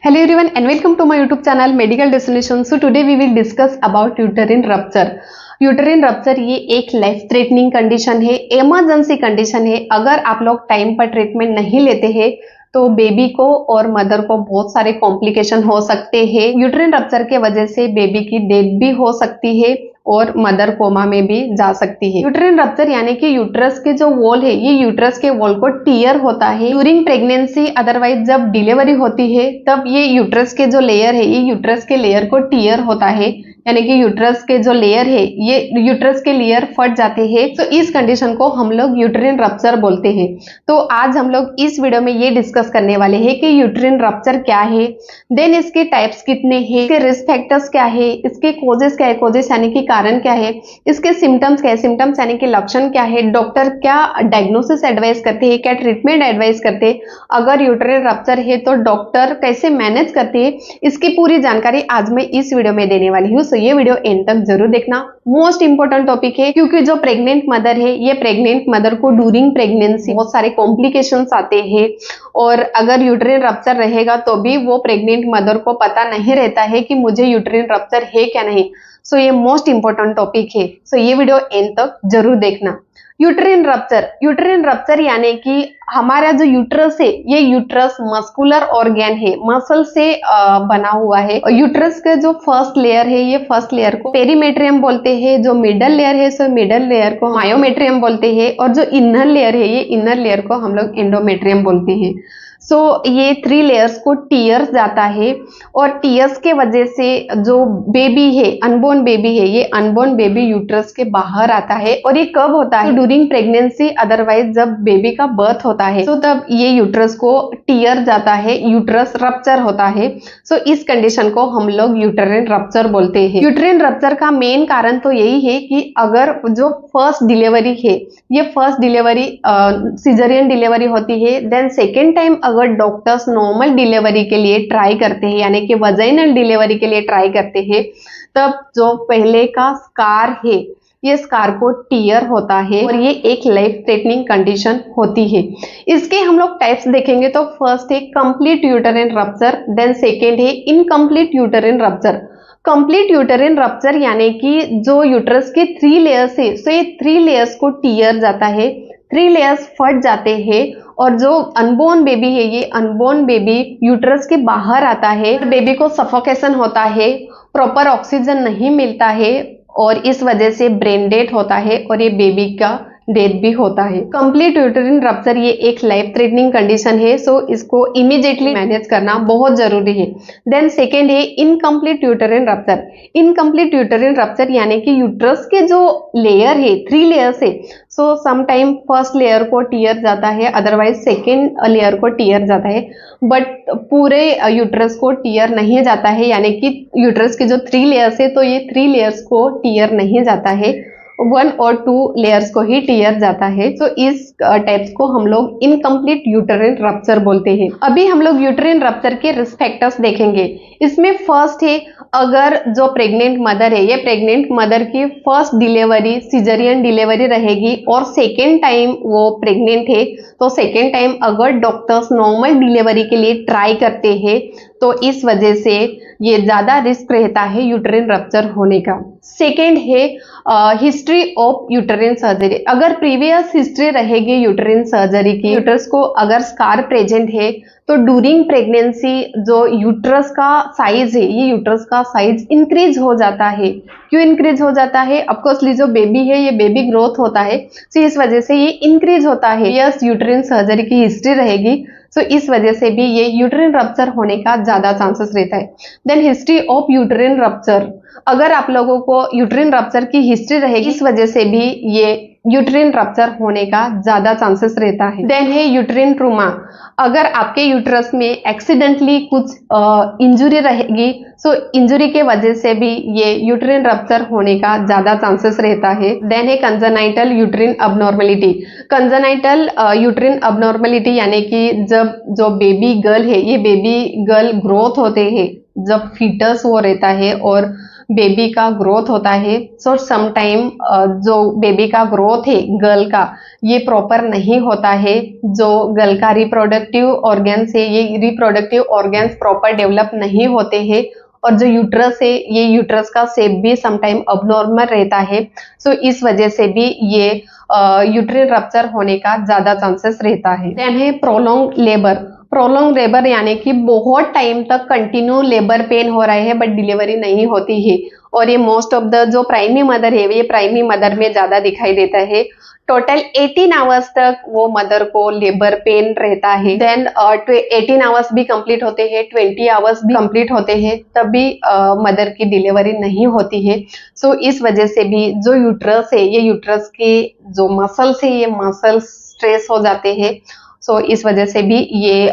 Hello everyone and welcome to my YouTube channel Medical Destination. So today we will discuss about uterine rupture. Uterine rupture ये एक life threatening condition है, emergency condition है। अगर आप लोग time पर treatment नहीं लेते हैं तो बेबी को और मदर को बहुत सारे कॉम्प्लिकेशन हो सकते हैं। यूटरिन रप्चर के वजह से बेबी की डेथ भी हो सकती है और मदर कोमा में भी जा सकती है। यूटरिन रप्चर यानी कि यूट्रस के जो वॉल है, ये यूट्रस के वॉल को टीयर होता है ड्यूरिंग प्रेगनेंसी। अदरवाइज जब डिलीवरी होती है तब ये यूट्रस के जो लेयर है, ये यूट्रस के लेयर को टीयर होता है, यानी कि यूट्रस के जो लेयर है, ये यूट्रस के लेयर फट जाते हैं। तो इस कंडीशन को हम लोग यूटरिन रप्चर बोलते हैं। तो आज हम लोग इस वीडियो में ये डिस्कस करने वाले हैं कि यूटरिन रप्चर क्या है, देन इसके टाइप्स कितने हैं, इसके रिस्क फैक्टर्स क्या है, इसके कोजेस क्या है, कोजेस यानी कि कारण क्या है, इसके सिम्टम्स क्या है, सिम्टम्स यानी कि लक्षण क्या है, डॉक्टर क्या डायग्नोसिस एडवाइस करते हैं, क्या ट्रीटमेंट एडवाइस करते हैं, अगर यूटरिन रप्चर है तो डॉक्टर कैसे मैनेज करते हैं, इसकी पूरी जानकारी आज मैं इस वीडियो में देने वाली हूँ। ये वीडियो एंड तक जरूर देखना, मोस्ट इंपोर्टेंट टॉपिक है, क्योंकि जो प्रेग्नेंट मदर है, ये प्रेग्नेंट मदर को ड्यूरिंग प्रेगनेंसी बहुत सारे कॉम्प्लिकेशंस आते हैं और अगर यूटरिन रप्चर रहेगा तो भी वो प्रेग्नेंट मदर को पता नहीं रहता है कि मुझे यूटरिन रप्चर है क्या नहीं। सो ये मोस्ट इंपोर्टेंट टॉपिक है। सो ये वीडियो एंड तक जरूर देखना। यूटरिन रप्चर यानी कि हमारा जो यूट्रस है, ये यूट्रस मस्कुलर ऑर्गन है, मसल से बना हुआ है। यूट्रस का जो फर्स्ट लेयर है, ये फर्स्ट लेयर को पेरीमेट्रियम बोलते हैं, जो मिडल लेयर है सो मिडल लेयर को मायोमेट्रियम बोलते हैं, और जो इनर लेयर है, ये इनर लेयर को हम लोग एंडोमेट्रियम बोलते हैं। सो ये 3 लेयर्स को टीयर्स जाता है और टीयर्स के वजह से जो बेबी है, अनबोर्न बेबी है, ये अनबोर्न बेबी यूट्रस के बाहर आता है। और ये कब होता है? ड्यूरिंग प्रेगनेंसी, अदरवाइज जब बेबी का बर्थ होता है तो तब ये यूट्रस को टीयर जाता है, यूट्रस रप्चर होता है। सो इस कंडीशन को हम लोग यूटरिन रप्चर बोलते हैं। यूटरिन रप्चर का मेन कारण तो यही है कि अगर जो फर्स्ट डिलीवरी है, ये फर्स्ट डिलीवरी सिजेरियन डिलीवरी होती है, देन सेकेंड टाइम अगर डॉक्टर्स नॉर्मल डिलीवरी के लिए ट्राई करते हैं, यानी कि वजाइनल डिलीवरी के लिए ट्राई करते हैं, तब जो पहले का स्कार है, ये स्कार को टीयर होता है और ये एक लाइफ थ्रेटनिंग कंडीशन होती है। इसके हम लोग टाइप्स देखेंगे तो फर्स्ट है complete uterine rupture, then second है incomplete uterine rupture. Complete uterine rupture यानी कि जो यूट्रस के 3 लेयर्स है, सो ये 3 लेयर्स को टीयर जाता है, 3 लेयर्स फट जाते हैं और जो अनबोर्न बेबी है, ये अनबोर्न बेबी यूट्रस के बाहर आता है। बेबी को सफोकेशन होता है, प्रॉपर ऑक्सीजन नहीं मिलता है और इस वजह से ब्रेन डेथ होता है और ये बेबी का डेथ भी होता है। कंप्लीट यूटरिन रप्चर ये एक लाइफ थ्रेटनिंग कंडीशन है, सो इसको इमीडिएटली मैनेज करना बहुत जरूरी है। देन सेकेंड है incomplete uterine rupture. Incomplete uterine rupture यानी कि यूट्रस के जो लेयर है, 3 लेयर्स है, सो समटाइम फर्स्ट लेयर को टीयर जाता है, अदरवाइज सेकेंड लेयर को टीयर जाता है, बट पूरे यूट्रस को टीयर नहीं जाता है, यानी कि यूट्रस के जो 3 लेयर्स है तो ये 3 लेयर्स को टीयर नहीं जाता है, 1 और 2 लेयर्स को ही टीयर जाता है। तो इस टाइप्स को हम लोग इनकम्प्लीट यूटरिन रप्चर बोलते हैं। अभी हम लोग यूटरिन रप्चर के रिस्क फैक्टर्स देखेंगे। इसमें फर्स्ट है, अगर जो प्रेग्नेंट मदर है, ये प्रेग्नेंट मदर की फर्स्ट डिलीवरी सिजेरियन डिलीवरी रहेगी और सेकेंड टाइम वो प्रेग्नेंट है, तो सेकेंड टाइम अगर डॉक्टर्स नॉर्मल डिलीवरी के लिए ट्राई करते हैं तो इस वजह से ये ज्यादा रिस्क रहता है यूटरिन रप्चर होने का। सेकेंड है हिस्ट्री ऑफ यूटरिन सर्जरी। अगर प्रीवियस हिस्ट्री रहेगी यूटरिन सर्जरी की, यूट्रस को अगर स्कार प्रेजेंट है तो ड्यूरिंग प्रेगनेंसी जो यूट्रस का साइज है, ये यूट्रस का साइज इंक्रीज हो जाता है। क्यों इंक्रीज हो जाता है? ऑफकोर्सली जो बेबी है, ये बेबी ग्रोथ होता है, तो इस वजह से ये इंक्रीज होता है। यस, यूटरिन सर्जरी की हिस्ट्री रहेगी, तो इस वजह से भी ये यूटरिन रप्चर होने का ज्यादा चांसेस रहता है। Then history of uterine rupture, अगर आप लोगों को यूटरिन रप्चर की हिस्ट्री रहेगी, इस वजह से भी ये यूटरिन रप्चर होने का ज्यादा चांसेस रहता है। देन है यूटरिन ट्रूमा, अगर आपके यूट्रस में एक्सीडेंटली कुछ इंजुरी रहेगी, सो इंजुरी के वजह से भी ये यूटरिन रप्चर होने का ज्यादा चांसेस रहता है। देन है congenital uterine abnormality. Congenital uterine abnormality यानी कि जब जो बेबी गर्ल है, ये बेबी गर्ल ग्रोथ होते हैं, जब फीटस वो रहता है और बेबी का ग्रोथ होता है, सो समटाइम जो बेबी का ग्रोथ है गर्ल का, ये प्रॉपर नहीं होता है। जो गर्ल का रिप्रोडक्टिव ऑर्गन्स है, ये रिप्रोडक्टिव ऑर्गन्स प्रॉपर डेवलप नहीं होते हैं। और जो यूट्रस है, ये यूट्रस का शेप भी समटाइम अबनॉर्मल रहता है। सो इस वजह से भी ये यूट्रिन रप्चर होने का ज्यादा चांसेस रहता है। देन है प्रोलॉन्ग लेबर। प्रोलॉन्ग लेबर यानी कि बहुत टाइम तक कंटिन्यू लेबर पेन हो रहा है बट डिलीवरी नहीं होती है। और ये मोस्ट ऑफ द जो प्राइमरी मदर है, ये प्राइमरी मदर में ज्यादा दिखाई देता है। टोटल 18 आवर्स तक वो मदर को लेबर पेन रहता है। देन 18 आवर्स भी कंप्लीट होते हैं, 20 आवर्स भी कंप्लीट होते हैं, तब भी मदर की डिलीवरी नहीं होती है। सो इस वजह से भी जो यूट्रस है, ये यूट्रस के जो मसल्स है, ये मसल स्ट्रेस हो जाते हैं। सो इस वजह से भी ये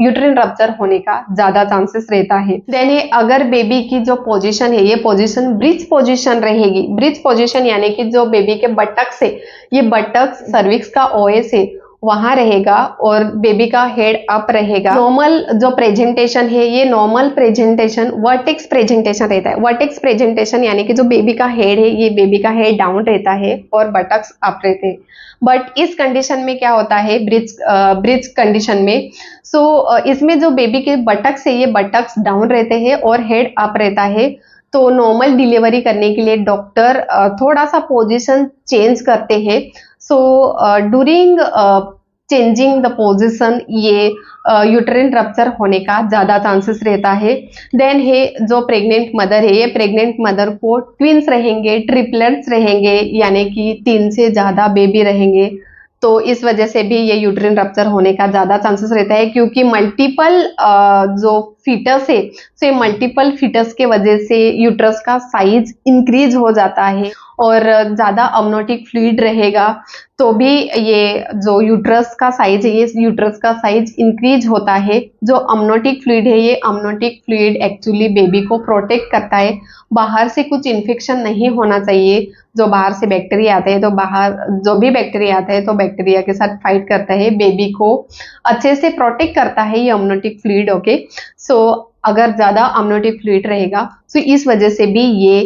यूट्रिन रप्चर होने का ज्यादा चांसेस रहता है। देन ये अगर बेबी की जो पोजीशन है, ये पोजीशन ब्रिज पोजीशन रहेगी। ब्रिज पोजीशन यानी कि जो बेबी के बटक्स है, ये बटक्स सर्विक्स का ओएस है, वहां रहेगा और बेबी का हेड अप रहेगा। नॉर्मल जो प्रेजेंटेशन है, ये नॉर्मल प्रेजेंटेशन वर्टेक्स प्रेजेंटेशन रहता है। वर्टेक्स प्रेजेंटेशन यानी कि जो बेबी का हेड है, ये बेबी का हेड डाउन रहता है और बटक्स अप रहते हैं। बट इस कंडीशन में क्या होता है, ब्रिज कंडीशन में, इसमें जो बेबी के बटक्स है, ये बटक्स डाउन रहते हैं और हेड अप रहता है। तो नॉर्मल डिलीवरी करने के लिए डॉक्टर थोड़ा सा पोजीशन चेंज करते हैं। So during changing the position, ये यूट्रिन रप्चर होने का ज्यादा चांसेस रहता है। देन है जो प्रेग्नेंट मदर है, ये प्रेग्नेंट मदर को ट्विंस रहेंगे, ट्रिपलेट्स रहेंगे, यानी कि 3 से ज्यादा बेबी रहेंगे। तो इस वजह से भी ये यूट्रिन रप्चर होने का ज्यादा चांसेस रहता है, क्योंकि मल्टीपल जो फीटस है, तो ये मल्टीपल फीटस के वजह से यूट्रस का साइज इंक्रीज हो जाता है और ज्यादा अमनोटिक फ्लूइड रहेगा, तो भी ये जो यूट्रस का साइज है, ये यूट्रस का साइज इंक्रीज होता है। जो अमनोटिक फ्लूइड है, ये अमनोटिक फ्लूइड एक्चुअली बेबी को प्रोटेक्ट करता है। बाहर से कुछ इन्फेक्शन नहीं होना चाहिए। जो बाहर से बैक्टीरिया आते हैं, तो बाहर जो भी बैक्टीरिया आता है, तो बैक्टीरिया के साथ फाइट करता है, बेबी को अच्छे से प्रोटेक्ट करता है ये अमनोटिक फ्लूइड। ओके, सो अगर ज्यादा अमनोटिक फ्लूइड रहेगा, तो इस वजह से भी ये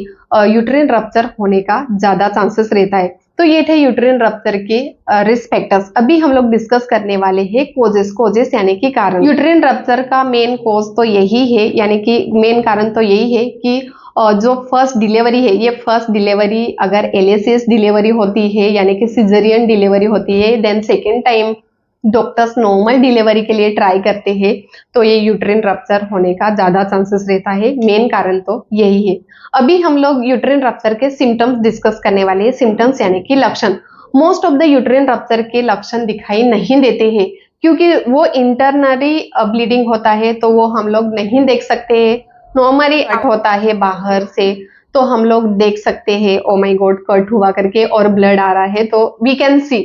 यूट्रिन रप्चर होने का ज्यादा चांसेस रहता है। तो ये थे यूट्रिन रप्चर के रिस्क फैक्टर्स। अभी हम लोग डिस्कस करने वाले हैं कोजेस यानी कि कारण। यूट्रिन रप्चर का मेन कोज तो यही है, यानी कि मेन कारण तो यही है कि जो फर्स्ट डिलीवरी है, ये फर्स्ट डिलीवरी अगर एलएसीएस डिलीवरी होती है, यानी कि सिजेरियन डिलीवरी होती है, then second time doctors normal delivery के लिए ट्राई करते हैं, तो ये यूट्रिन रप्चर होने का ज्यादा चांसेस रहता है। मेन कारण तो यही है। अभी हम लोग यूट्रिन रप्चर के सिम्टम्स डिस्कस करने वाले हैं। सिम्टम्स यानी कि लक्षण। Most of the uterine rupture के लक्षण दिखाई नहीं देते हैं, क्योंकि वो इंटरनली ब्लीडिंग होता है, तो वो हम लोग नहीं देख सकते हैं। नॉर्मली कट होता है बाहर से, तो हम लोग देख सकते हैं, ओ माय गॉड कट हुआ करके और ब्लड आ रहा है, तो we can see.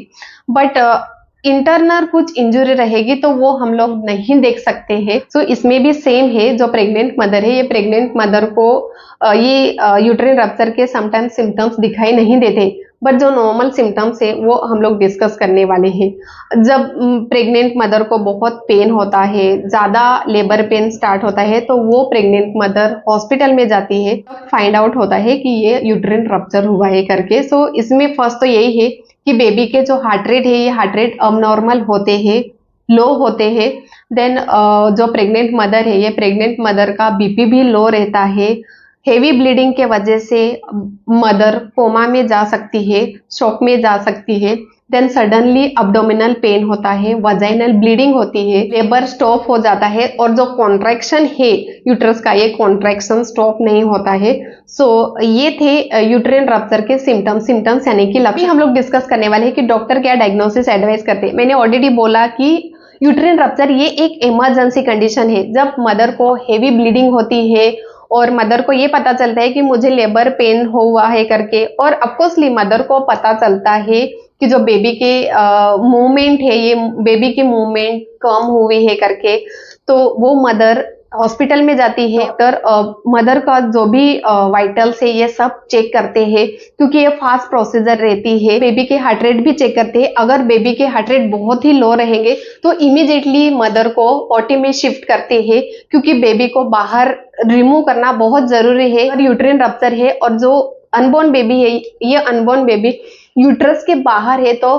But internal कुछ इंजुरी रहेगी तो वो हम लोग नहीं देख सकते हैं। सो इसमें भी सेम है। जो प्रेग्नेंट मदर है, ये प्रेग्नेंट मदर को ये यूट्रिन रप्चर के समटाइम्स सिम्टम्स दिखाई नहीं देते, बट जो नॉर्मल सिम्टम्स है वो हम लोग डिस्कस करने वाले हैं। जब प्रेग्नेंट मदर को बहुत पेन होता है, ज्यादा लेबर पेन स्टार्ट होता है, तो वो प्रेग्नेंट मदर हॉस्पिटल में जाती है, फाइंड आउट होता है कि ये यूट्रिन रप्चर हुआ है करके। सो इसमें फर्स्ट तो यही है कि बेबी के जो हार्ट रेट है, ये हार्ट रेट अबनॉर्मल होते हैं, लो होते हैं। देन जो प्रेग्नेंट मदर है, ये प्रेग्नेंट मदर का बीपी भी लो रहता है। हेवी ब्लीडिंग के वजह से मदर कोमा में जा सकती है, शॉक में जा सकती है। देन सडनली अब्डोमिनल पेन होता है, वजाइनल ब्लीडिंग होती है, लेबर स्टॉप हो जाता है, और जो कॉन्ट्रैक्शन है यूट्रस का, ये कॉन्ट्रैक्शन स्टॉप नहीं होता है। सो ये थे यूट्रिन रप्चर के सिम्टम्स यानी कि लक्षण। हम लोग डिस्कस करने वाले हैं कि डॉक्टर क्या डायग्नोसिस एडवाइस करते हैं। मैंने ऑलरेडी बोला कि यूट्रिन रप्चर ये एक इमरजेंसी कंडीशन है, जब मदर को हेवी ब्लीडिंग होती है और मदर को ये पता चलता है कि मुझे लेबर पेन हुआ है करके, और ऑफकोर्सली मदर को पता चलता है कि जो बेबी के मूवमेंट है, ये बेबी की मूवमेंट कम हुई है करके, तो वो मदर हॉस्पिटल में जाती है, डॉक्टर मदर का जो भी वाइटल्स है ये सब चेक करते हैं, क्योंकि ये फास्ट प्रोसीजर रहती है। बेबी के हार्ट रेट भी चेक करते हैं। अगर बेबी के हार्ट रेट बहुत ही लो रहेंगे तो इमीडिएटली मदर को ओटी में शिफ्ट करते हैं, क्योंकि बेबी को बाहर रिमूव करना बहुत जरूरी है। और यूट्रिन रप्चर है और जो अनबॉर्न बेबी है, ये अनबॉर्न बेबी यूट्रस के बाहर है तो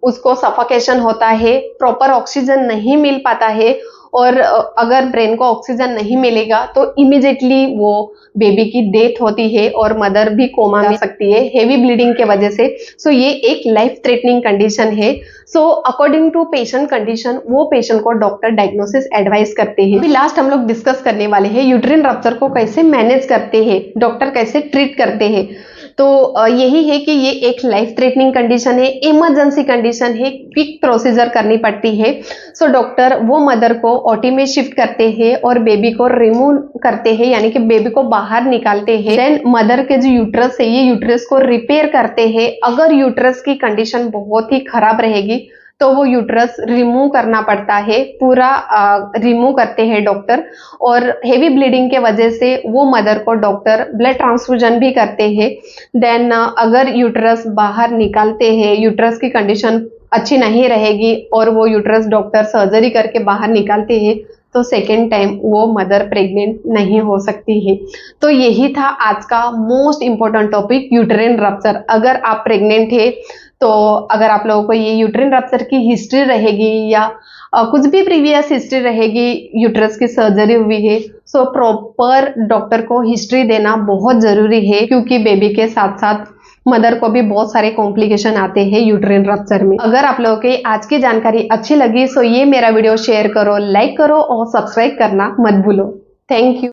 उसको सफोकेशन होता है, प्रॉपर ऑक्सीजन नहीं मिल पाता है, और अगर ब्रेन को ऑक्सीजन नहीं मिलेगा तो इमीडिएटली वो बेबी की डेथ होती है और मदर भी कोमा में सकती है हेवी ब्लीडिंग के वजह से। सो ये एक लाइफ थ्रेटनिंग कंडीशन है। So according to patient condition वो पेशेंट को डॉक्टर डायग्नोसिस एडवाइस करते हैं। अभी लास्ट हम लोग डिस्कस करने वाले हैं यूट्रिन रप्चर को कैसे मैनेज करते हैं, डॉक्टर कैसे ट्रीट करते हैं। तो यही है कि ये एक लाइफ थ्रेटनिंग कंडीशन है, इमरजेंसी कंडीशन है, क्विक प्रोसीजर करनी पड़ती है। सो डॉक्टर वो मदर को ओटी में शिफ्ट करते हैं और बेबी को रिमूव करते हैं, यानी कि बेबी को बाहर निकालते हैं। देन मदर के जो यूट्रस है ये यूट्रस को रिपेयर करते हैं। अगर यूट्रस की कंडीशन बहुत ही खराब रहेगी तो वो यूट्रस रिमूव करना पड़ता है, पूरा रिमूव करते हैं डॉक्टर। और हेवी ब्लीडिंग के वजह से वो मदर को डॉक्टर ब्लड ट्रांसफ्यूजन भी करते हैं। देन अगर यूट्रस बाहर निकालते हैं, यूट्रस की कंडीशन अच्छी नहीं रहेगी और वो यूट्रस डॉक्टर सर्जरी करके बाहर निकालते हैं तो सेकेंड टाइम वो मदर प्रेग्नेंट नहीं हो सकती है। तो यही था आज का most important topic, uterine rupture. अगर आप प्रेग्नेंट है तो अगर आप लोगों को ये यूट्रिन रप्चर की हिस्ट्री रहेगी या कुछ भी प्रीवियस हिस्ट्री रहेगी, यूट्रस की सर्जरी हुई है, सो प्रॉपर डॉक्टर को हिस्ट्री देना बहुत जरूरी है, क्योंकि बेबी के साथ साथ मदर को भी बहुत सारे कॉम्प्लिकेशन आते हैं यूट्रिन रप्चर में। अगर आप लोगों की आज की जानकारी अच्छी लगी सो ये मेरा वीडियो शेयर करो, लाइक करो और सब्सक्राइब करना मत भूलो। Thank you.